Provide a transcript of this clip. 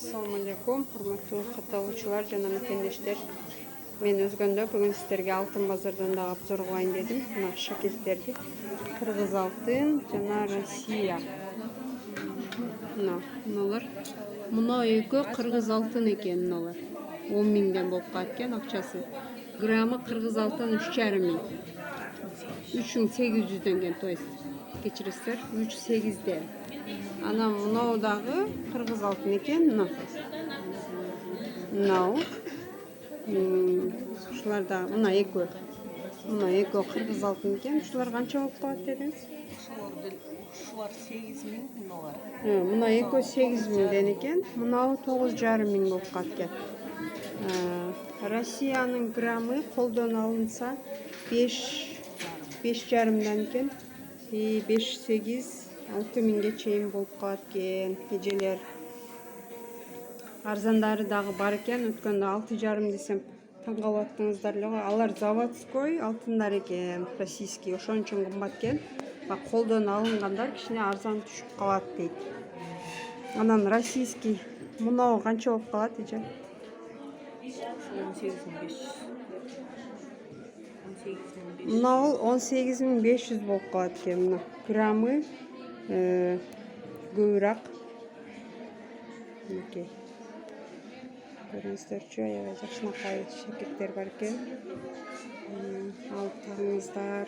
Assalamu alaikum, hurmatly katılımcılar, jana mekendештер. Men özgöndө бүгүн сиздерге алтын базардан да обзор кылайын дедим. Мына шакеттерди. Кыргыз алтын жана Россия. Мыналар. Мына экөө кыргыз алтын экен мыналар. 10 миңден болуп калат экен акчасы. Граммы кыргыз алтын 3,5 миң. 3800'ден кен, то есть. Кечиресиздер, 3800'ден. Ana mınау дагы кыргыз алтын экен, мынау. Ушулар да мына экөө. Мына экөө кыргыз алтын экен. Ушулар канча болуп калат дедиңиз? Ушулар 8 миң, мыналар. Мына экөө 8 миңден экен. Мынау 9,5 миң болуп калат экен. Россиянын граммы колдон алынса 5,5'дан экен. 5-8-6 миңге чейин болуп калат экен. Эжелер арзандары дагы бар экен. Өткөндө 6,5 десем таң калып аттыңыздар эле го. Алар заводской алтындар экен, российский. Ошон үчүн кымбат экен. Колдон алынгандар кичине арзан түшүп калат дейт. Анан российский мынау канча болуп калат эже? 18.500. Мынау 18.500 болуп калат экен. Мына граммы көбүрөөк. Мынакей. Көрүңүздөрчү, аябай жакшынакай шакеттер бар экен. Алып тагыңыздар.